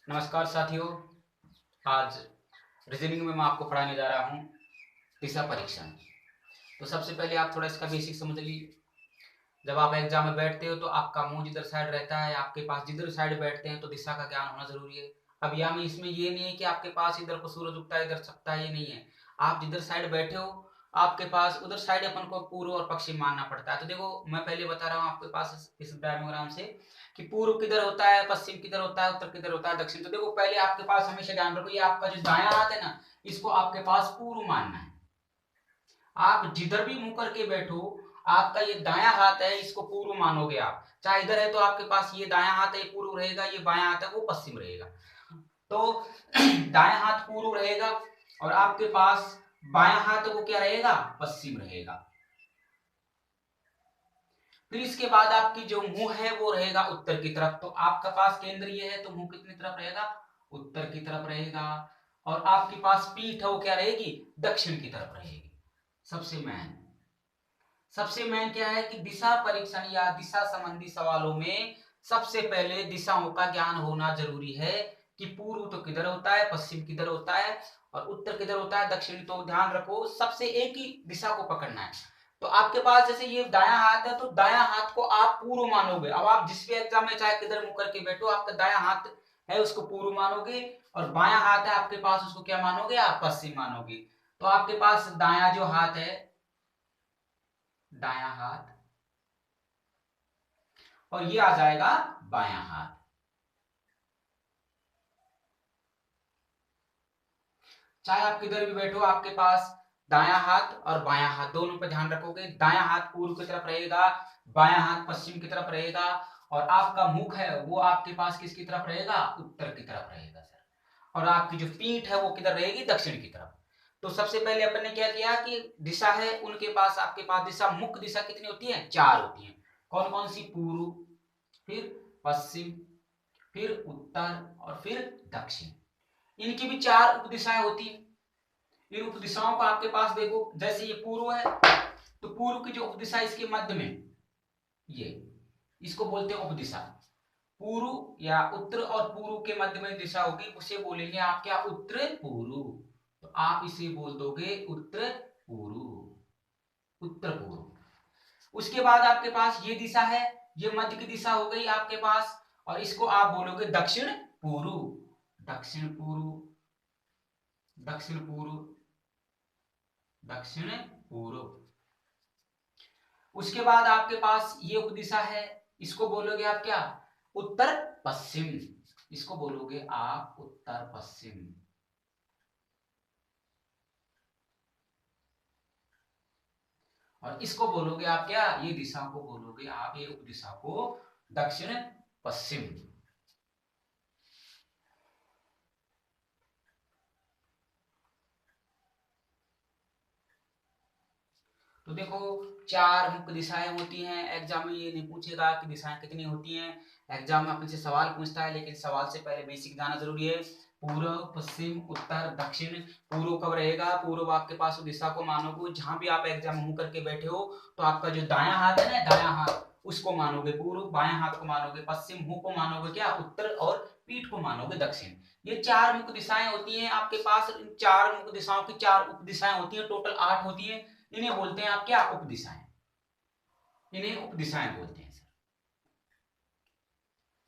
नमस्कार साथियों। आज रीजनिंग में मैं आपको पढ़ाने जा रहा हूँ दिशा परीक्षण। तो सबसे पहले आप थोड़ा इसका बेसिक समझ लीजिए। जब आप एग्जाम में बैठते हो तो आपका मुंह जिधर साइड रहता है, आपके पास जिधर साइड बैठते हैं, तो दिशा का ज्ञान होना जरूरी है। अब यहाँ में इसमें ये नहीं है कि आपके पास इधर को सूरज उगता है इधर छपता है, ये नहीं है। आप जिधर साइड बैठे हो आपके पास उधर साइड अपन को पूर्व और पश्चिम मानना पड़ता है। तो देखो मैं पहले बता रहा हूँ आपके पास इस डायग्राम से कि पूर्व किधर होता है, पश्चिम किधर होता है, उत्तर किधर होता है, दक्षिण। तो देखो पहले आपके पास हमेशा ध्यान रखो, ये आपका जो दायां हाथ है ना, इसको आपके पास पूर्व मानना है। आप जिधर भी मुंह करके बैठो, आपका ये दायां हाथ है इसको पूर्व मानोगे। आप चाहे इधर है तो आपके पास ये दायां हाथ है पूर्व रहेगा, ये बायां हाथ है वो पश्चिम रहेगा। तो दायां हाथ पूर्व रहेगा और आपके पास बायां हाथ वो क्या रहेगा, पश्चिम रहेगा। फिर इसके बाद आपकी जो मुंह है वो रहेगा उत्तर की तरफ। तो आपका पास केंद्र ये है तो मुंह कितनी तरफ रहेगा, उत्तर की तरफ रहेगा। और आपके पास पीठ है वो क्या रहेगी, दक्षिण की तरफ रहेगी। सबसे मेन क्या है कि दिशा परीक्षण या दिशा संबंधी सवालों में सबसे पहले दिशाओं का ज्ञान होना जरूरी है कि पूर्व तो किधर होता है, पश्चिम किधर होता है और उत्तर किधर होता है, दक्षिण। तो ध्यान रखो सबसे एक ही दिशा को पकड़ना है। तो आपके पास जैसे ये दायां हाथ है तो दायां हाथ को आप पूर्व मानोगे। अब आप जिस भी एग्जाम में चाहे किधर मुंह करके बैठो, आपका दायां हाथ है उसको पूर्व मानोगे और बायां हाथ है आपके पास उसको क्या मानोगे, आप पश्चिम मानोगे। तो आपके पास दायां जो हाथ है, दायां हाथ, और ये आ जाएगा बायां हाथ। चाहे आप किधर भी बैठो आपके पास दायां हाथ और बायां हाथ दोनों पे ध्यान रखोगे। दायां हाथ पूर्व की तरफ रहेगा, बायां हाथ पश्चिम की तरफ रहेगा। और आपका मुख है वो आपके पास किसकी तरफ रहेगा, उत्तर की तरफ रहेगा सर। और आपकी जो पीठ है वो किधर रहेगी, दक्षिण की तरफ। तो सबसे पहले अपन ने क्या किया कि दिशा है उनके पास, आपके पास दिशा, मुख्य दिशा कितनी होती है, चार होती है। कौन कौन सी, पूर्व, फिर पश्चिम, फिर उत्तर और फिर दक्षिण। इनकी भी चार उपदिशाएं होती हैं। इन उपदिशाओं को आपके पास देखो, जैसे ये पूर्व है तो पूर्व की जो उपदिशा इसके मध्य में, ये इसको बोलते हैं उपदिशा। पूर्व या उत्तर और पूर्व के मध्य में दिशा होगी उसे बोलेंगे आप क्या, उत्तर पूर्व। तो आप इसे बोल दोगे उत्तर पूर्व, उत्तर पूर्व। उसके बाद आपके पास ये दिशा है, ये मध्य की दिशा हो गई आपके पास, और इसको आप बोलोगे दक्षिण पूर्व, दक्षिण पूर्व, दक्षिण पूर्व, दक्षिण पूर्व। उसके बाद आपके पास ये उपदिशा है, इसको बोलोगे आप क्या, उत्तर पश्चिम, इसको बोलोगे आप उत्तर पश्चिम। और इसको बोलोगे आप क्या, ये दिशा को बोलोगे आप, ये उपदिशा को दक्षिण पश्चिम। तो देखो चार मुख्य दिशाएं होती हैं। एग्जाम में ये नहीं पूछेगा कि दिशाएं कितनी होती हैं, एग्जाम में आपसे सवाल पूछता है, लेकिन सवाल से पहले बेसिक जाना जरूरी है। पूर्व, पश्चिम, उत्तर, दक्षिण। पूर्व कब रहेगा, पूर्व आपके पास दिशा को मानोगे। जहां भी आप एग्जाम में मुंह करके बैठे हो तो आपका जो दायां हाथ है ना, दायां हाथ उसको मानोगे पूर्व, बायां हाथ को मानोगे पश्चिम, मुंह को मानोगे क्या, उत्तर, और पीठ को मानोगे दक्षिण। ये चार मुख्य दिशाएं होती हैं आपके पास। इन चार मुख्य दिशाओं की चार उप दिशाएं होती हैं, टोटल 8 होती है। इन्हें बोलते हैं आप क्या, उपदिशाएं, इन्हें उपदिशाएं बोलते हैं सर।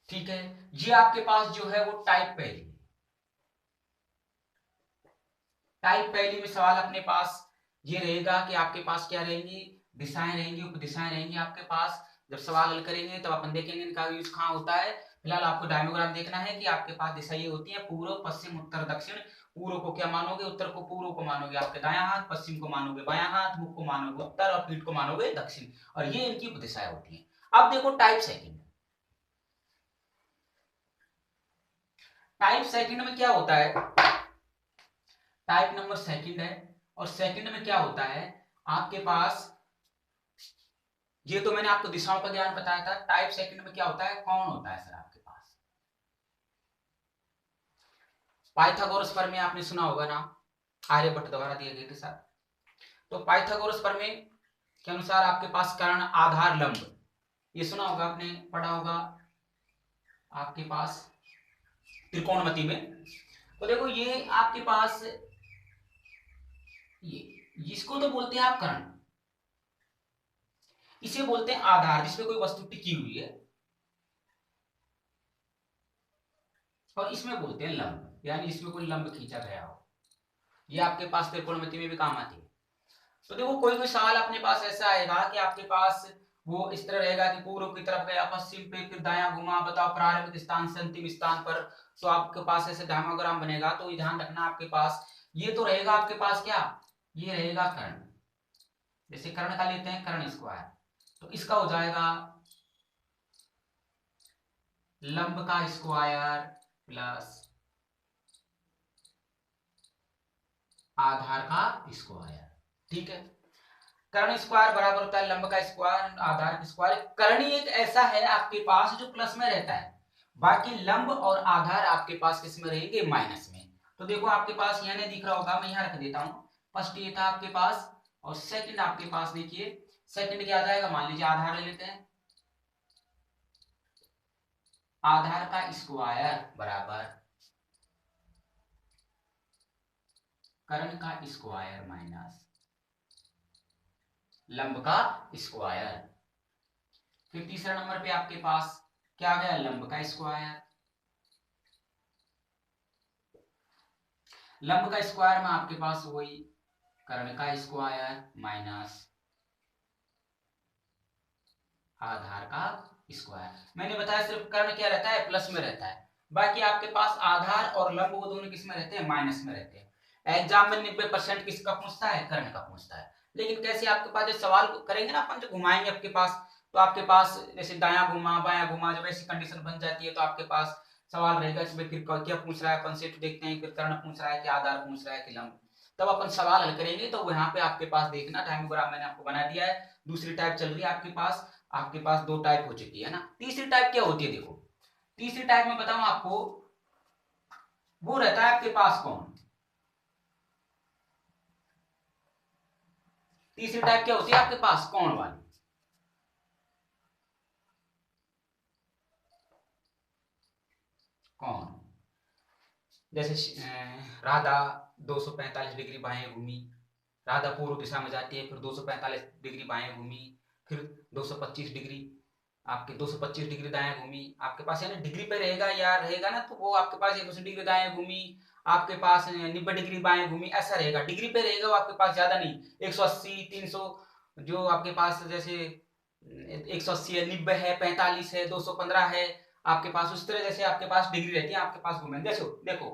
ठीक है, ये आपके पास जो है वो टाइप पहली। टाइप पहली में सवाल अपने पास ये रहेगा कि आपके पास क्या रहेंगी, दिशाएं रहेंगी, उपदिशाएं रहेंगी आपके पास। जब सवाल हल करेंगे तब अपन देखेंगे इनका यूज कहां होता है। फिलहाल आपको डायग्राम देखना है कि आपके पास दिशा ये होती है, पूर्व, पश्चिम, उत्तर, दक्षिण। पूर्व को क्या मानोगे, उत्तर को, पूर्व को मानोगे आपके दायां हाथ, पश्चिम को मानोगे बायां हाथ, मुख को मानोगे उत्तर और पीठ को मानोगे दक्षिण। और ये इनकी उपदिशाएं होती है। अब देखो टाइप सेकंड। टाइप सेकंड में क्या होता है, टाइप नंबर सेकंड है, और सेकंड में क्या होता है आपके पास, ये तो मैंने आपको दिशाओं का ज्ञान बताया था। टाइप सेकंड में क्या होता है, कौन होता है सर आपके पास, पाइथागोरस प्रमेय आपने सुना होगा ना, आर्यभट्ट द्वारा दिए गए थे सर। तो पाइथागोरस प्रमेय के अनुसार आपके पास कर्ण, आधार, लंब, ये सुना होगा आपने, पढ़ा होगा आपके पास। त्रिकोणमिति में। तो देखो ये आपके पास ये इसको तो बोलते हैं आप कर्ण, इसे बोलते हैं आधार जिसपे कोई वस्तु टिकी हुई है, और इसमें बोलते हैं लंब, यानी जिसमें कोई लंब खींचा गया हो। ये आपके पास त्रिकोणमिति में भी काम आती है। तो देखो कोई कोई सवाल अपने पास ऐसा आएगा कि आपके पास वो इस तरह रहेगा कि पूर्व की तरफ गया, पश्चिम पे, फिर दायां घुमा, बताओ प्रारंभिक स्थान से अंतिम स्थान पर। तो आपके पास ऐसे डायग्राम बनेगा, तो ध्यान रखना आपके पास ये तो रहेगा आपके पास क्या, ये रहेगा कर्ण। जैसे कर्ण का लेते हैं कर्ण स्क्वायर, तो इसका हो जाएगा लंब का स्क्वायर प्लस आधार का स्क्वायर। ठीक है, कर्ण स्क्वायर बराबर होता है लंब का स्क्वायर आधार का स्क्वायर। कर्णी एक ऐसा है आपके पास जो प्लस में रहता है, बाकी लंब और आधार आपके पास किस में रहेंगे, माइनस में। तो देखो आपके पास यहाँ नहीं दिख रहा होगा, मैं यहाँ रख देता हूँ। फर्स्ट ये था आपके पास, और सेकंड आपके पास देखिए, सेकंड क्या आ जाएगा, मान लीजिए आधार ले लेते हैं, आधार का स्क्वायर बराबर कर्ण का स्क्वायर माइनस लंब का स्क्वायर। फिर तीसरा नंबर पे आपके पास क्या आ गया, लंब का स्क्वायर। लंब का स्क्वायर में आपके पास वही कर्ण का स्क्वायर माइनस आधार का स्क्वायर। मैंने बताया सिर्फ कर्ण क्या रहता है, प्लस में रहता है, बाकी आपके पास आधार और लंब वो दोनों किस में रहते हैं, माइनस में रहते हैं। एग्जाम में 90% किसका पूछता है, कर्ण का पूछता है। लेकिन कैसे आपके पास जो सवाल करेंगे ना अपन, जो घुमाएंगे आपके पास, तो आपके पास जैसे दायां घुमा बायां घुमा, जब ऐसी कंडीशन बन जाती है तो आपके पास सवाल रहेगा कि फिर क्या पूछ रहा है, अपन सेट देखते हैं, फिर कर्ण पूछ रहा है कि आधार पूछ रहा है कि लंब। तब अपन सवाल हल करेंगे, तो यहाँ पे आपके पास देखना डायग्राम मैंने आपको बना दिया है। दूसरी टाइप चल रही है आपके पास, आपके पास दो टाइप हो चुकी है ना। तीसरी टाइप क्या होती है, देखो तीसरी टाइप में बताऊं आपको, वो रहता है आपके पास कौन, तीसरी टाइप क्या होती है आपके पास, कौन वाली। कौन, जैसे राधा 245 डिग्री बाएं घूमी, राधा पूर्व दिशा में जाती है, फिर 245 डिग्री बाएं घूमी, फिर 225 डिग्री आपके 225 डिग्री दाएं घूमी, आपके पास यानी डिग्री पे रहेगा या रहेगा ना, तो वो आपके पास 180 डिग्री दाएं घूमी, आपके पास 90 डिग्री बाएं घूमी, ऐसा रहेगा। डिग्री पे रहेगा वो आपके पास, ज्यादा नहीं, 180 300, जो आपके पास जैसे 180 है, 90 है, 45 है, 215 है, आपके पास उस तरह जैसे आपके पास डिग्री रहती है आपके पास घूमे। देखो देखो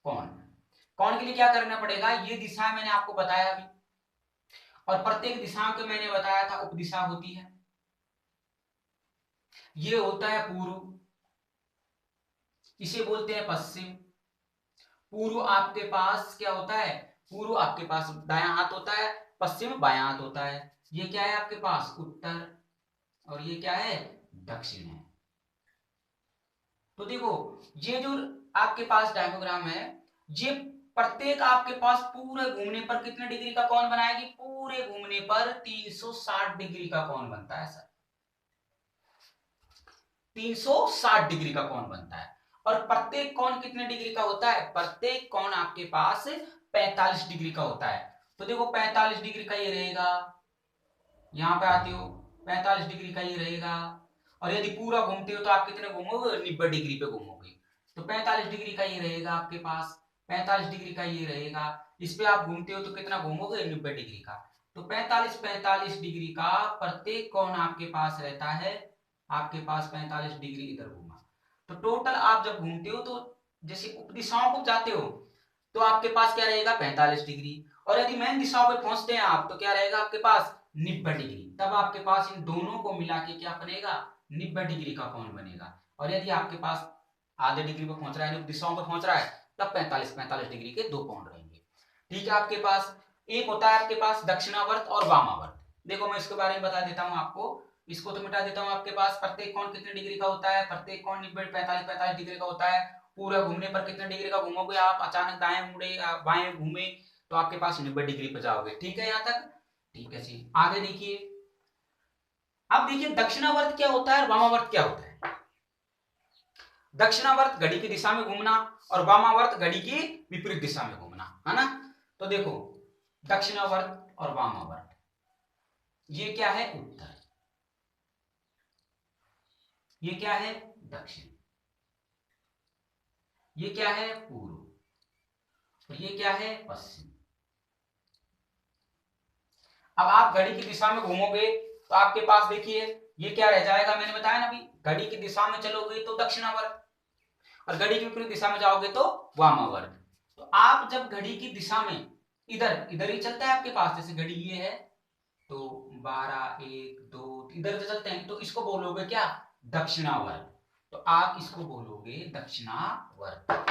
कौन, कौन के लिए क्या करना पड़ेगा, ये दिशा मैंने आपको बताया अभी, और प्रत्येक दिशा को मैंने बताया था उपदिशा होती है। ये होता है पूर्व, इसे बोलते हैं पश्चिम। पूर्व आपके पास क्या होता है, पूर्व आपके पास दायां हाथ होता है, पश्चिम बायां हाथ होता है। ये क्या है आपके पास, उत्तर, और ये क्या है, दक्षिण है। तो देखो ये जो आपके पास डायग्राम है, ये प्रत्येक आपके पास पूरे घूमने पर कितने डिग्री का कोण बनाएगी, पूरे घूमने पर 360 डिग्री का कोण बनता है सर, 360 डिग्री का कोण बनता है। और प्रत्येक कोण कितने डिग्री का होता है, प्रत्येक कोण आपके पास 45 डिग्री का होता है। तो देखो 45 डिग्री का ये रहेगा, यहां पे आते हो 45 डिग्री का ये रहेगा, और यदि पूरा घूमते हो तो आप कितने घूमोगे, 90 डिग्री पे घूमोगे। तो 45 डिग्री का ये रहेगा आपके पास, 45 डिग्री का ये रहेगा, इस पे आप घूमते हो तो कितना घूमोगे, 90 डिग्री का। तो 45 डिग्री का प्रत्येक कोण आपके पास रहता है, आपके पास 45 डिग्री इधर घूमा। तो टोटल आप जब घूमते हो तो जैसे उपदिशाओं को जाते हो तो आपके पास क्या रहेगा, 45 डिग्री, और यदि मेन दिशाओं पे पहुंचते हैं आप तो क्या रहेगा आपके पास, 90 डिग्री। तब आपके पास इन दोनों को मिला के क्या बनेगा, 90 डिग्री का कोण बनेगा। और यदि आपके पास आधे डिग्री पे पहुंच रहा है, दिशाओं पे पहुंच रहा है, तब 45 डिग्री के दो कोण रहेंगे। ठीक है, आपके पास एक होता है आपके पास दक्षिणावर्त और वामावर्त। देखो मैं इसके बारे में बता देता हूँ आपको, इसको तो मिटा देता हूँ। आपके पास प्रत्येक कोण कितने डिग्री का होता है, प्रत्येक कोण 90 45 डिग्री का होता है। पूरा घूमने पर कितने डिग्री का घूमोगे आप, अचानक दाएं मुड़े बाएं घूमे तो आपके पास 90 डिग्री पे जाओगे। ठीक है यहाँ तक, ठीक है जी। आगे देखिए, अब देखिए दक्षिणावर्त क्या होता है और वामावर्त क्या होता है। दक्षिणावर्त घड़ी की दिशा में घूमना और वामावर्त घड़ी की विपरीत दिशा में घूमना, है ना। तो देखो दक्षिणावर्त और वामावर्त, ये क्या है उत्तर, ये क्या है दक्षिण, ये क्या है पूर्व और ये क्या है पश्चिम। अब आप घड़ी की दिशा में घूमोगे तो आपके पास देखिए ये क्या रह जाएगा, मैंने बताया ना अभी, घड़ी की दिशा में चलोगे तो दक्षिणावर्त और घड़ी की विपरीत दिशा में जाओगे तो वामावर्त। तो आप जब घड़ी की दिशा में इधर इधर ही चलता है आपके पास, जैसे घड़ी ये है तो 12 1 2 इधर से चलते हैं, तो इसको बोलोगे क्या दक्षिणावर्त। तो आप इसको बोलोगे दक्षिणावर्त।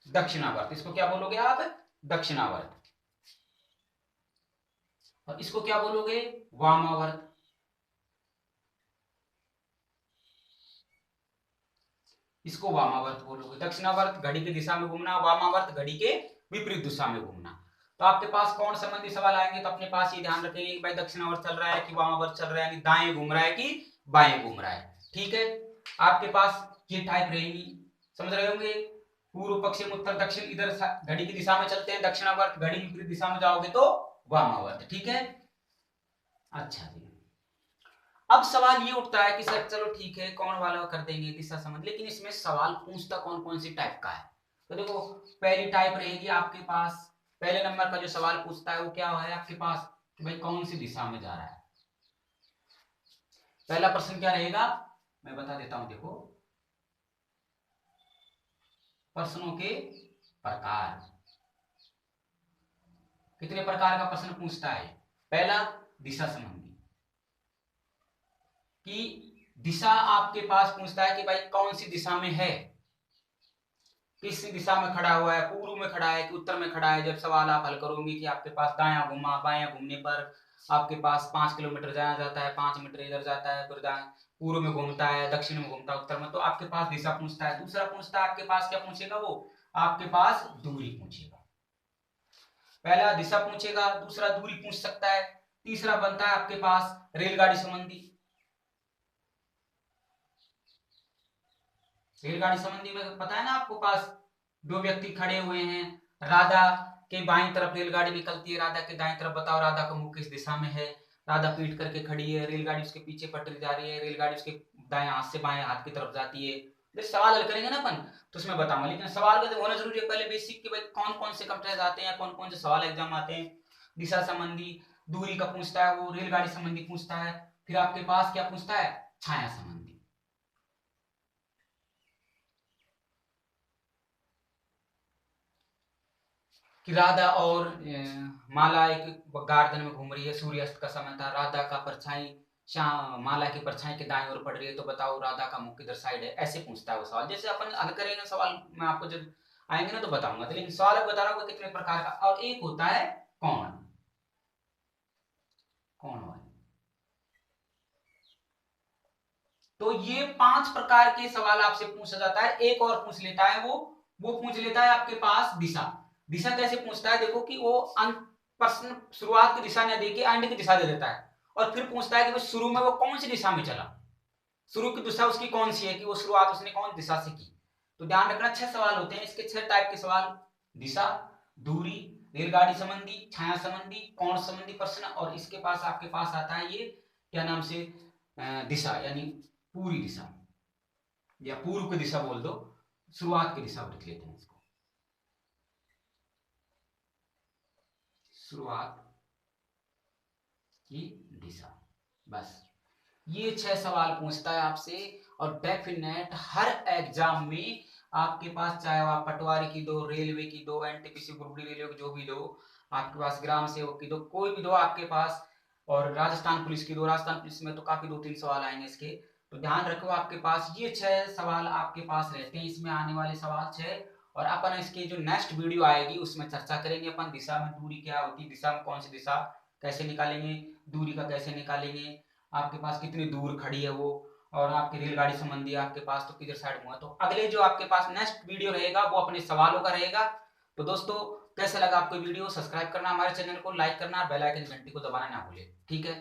दक्षिणावर्त, इसको क्या बोलोगे आप दक्षिणावर्त। और इसको क्या बोलोगे वामावर्त। इसको वामावर्त बोलोगे। दक्षिणावर्त घड़ी की दिशा में घूमना, वामावर्त घड़ी के विपरीत दिशा में घूमना। तो आपके पास कौन संबंधी सवाल आएंगे तो अपने पास ये ध्यान रखेंगे कि भाई दक्षिणावर्त चल रहा है कि वामावर्त चल रहा है, यानी दाएं घूम रहा है कि बाएं घूम रहा है। ठीक है, आपके पास ये टाइप रहेगी, समझ रहे होंगे। पूर्व पश्चिम उत्तर दक्षिण, इधर घड़ी की दिशा में चलते हैं दक्षिणावर्त, घड़ी की विपरीत दिशा में जाओगे तो वामावर्त। ठीक है, अच्छा जी। अब सवाल ये उठता है कि सर चलो ठीक है कौन वाला कर देंगे दिशा संबंध, लेकिन इसमें सवाल पूछता कौन कौन सी टाइप का है। तो देखो पहली टाइप रहेगी आपके पास, पहले नंबर का जो सवाल पूछता है वो क्या है आपके पास कि भाई कौन सी दिशा में जा रहा है। पहला प्रश्न क्या रहेगा मैं बता देता हूं, देखो प्रश्नों के प्रकार, कितने प्रकार का प्रश्न पूछता है। पहला दिशा संबंधी, कि दिशा आपके पास पूछता है कि भाई कौन सी दिशा में है, किस दिशा में खड़ा हुआ है, पूर्व में खड़ा है कि उत्तर में खड़ा है। जब सवाल आप हल करोगे कि आपके पास दायां घूमा, बायां घूमने पर आपके पास 5 किलोमीटर जाया जाता है, 5 मीटर इधर जाता है, फिर पूर्व में घूमता है, दक्षिण में घूमता है, उत्तर में, तो आपके पास दिशा पूछता है। दूसरा पूछता है आपके पास क्या पूछेगा, वो आपके पास दूरी पूछेगा। पहला दिशा पूछेगा, दूसरा दूरी पूछ सकता है, तीसरा बनता है आपके पास रेलगाड़ी संबंधी। रेलगाड़ी संबंधी में पता है ना आपको, पास दो व्यक्ति खड़े हुए हैं, राधा के बाईं तरफ रेलगाड़ी निकलती है, राधा के दाईं तरफ, बताओ राधा का मुख किस दिशा में है। राधा पीट करके खड़ी है, रेलगाड़ी उसके पीछे पटरी जा रही है, रेलगाड़ी उसके दाएं हाथ से बाएं हाथ की तरफ जाती है। जब सवाल हल करेंगे ना अपन तो उसमें बताऊंगा, लेकिन सवाल का होना जरूरी है पहले बेसिक कि भाई कौन कौन से कंटेस्ट आते हैं, कौन कौन से सवाल एग्जाम आते हैं। दिशा संबंधी दूरी का पूछता है वो, रेलगाड़ी संबंधी पूछता है, फिर आपके पास क्या पूछता है छाया संबंधी। कि राधा और माला एक गार्डन में घूम रही है, सूर्यास्त का समय था, राधा का परछाई शाम माला की परछाई के दाईं ओर पड़ रही है, तो बताओ राधा का मुख किधर साइड है। ऐसे पूछता है वो सवाल, जैसे अपन हल करेंगे सवाल मैं आपको जब आएंगे ना तो बताऊंगा। तो लेकिन सवाल बता रहा हूँ कितने प्रकार का। और एक होता है कौन, कौन वाले। तो ये 5 प्रकार के सवाल आपसे पूछा जाता है। एक और पूछ लेता है वो पूछ लेता है आपके पास दिशा। दिशा कैसे पूछता है, देखो कि वो प्रश्न शुरुआत की दिशा न देके एंड की दिशा दे देता है, और फिर पूछता है कि वो शुरू में वो कौन सी दिशा में चला, शुरू की दिशा उसकी कौन सी है, कि वो शुरुआत उसने कौन दिशा से की। तो ध्यान रखना 6 सवाल होते हैं इसके, 6 टाइप के सवाल, दिशा, दूरी, रेलगाड़ी संबंधी, छाया संबंधी, कोण संबंधी प्रश्न, और इसके पास आपके पास आता है ये क्या नाम से दिशा, यानी पूरी दिशा या पूर्व की दिशा बोल दो, शुरुआत की दिशा लिख लेते हैं इसको, शुरुआत की दिशा। बस ये 6 सवाल पूछता है आपसे, और डेफिनेट हर एग्जाम में आपके पास, चाहे आप पटवारी की दो, रेलवे की दो, एनटीपीसी ग्रुप डी रेलवे की जो भी दो, आपके पास ग्राम सेवक की दो, कोई भी दो आपके पास, और राजस्थान पुलिस की दो, राजस्थान पुलिस में तो काफी 2-3 सवाल आएंगे इसके। तो ध्यान रखो आपके पास ये 6 सवाल आपके पास रहते हैं, इसमें आने वाले सवाल 6। और अपन इसकी जो नेक्स्ट वीडियो आएगी उसमें चर्चा करेंगे अपन दिशा में दूरी क्या होती है, दिशा में कौन सी दिशा कैसे निकालेंगे, दूरी का कैसे निकालेंगे, आपके पास कितनी दूर खड़ी है वो, और आपकी रेलगाड़ी संबंधी आपके पास तो किधर साइड में है। तो अगले जो आपके पास नेक्स्ट वीडियो रहेगा वो अपने सवालों का रहेगा। तो दोस्तों कैसा लगा आपको वीडियो? सब्सक्राइब करना हमारे चैनल को, लाइक करना, बेल आइकन घंटी को दबाना ना भूले। ठीक है।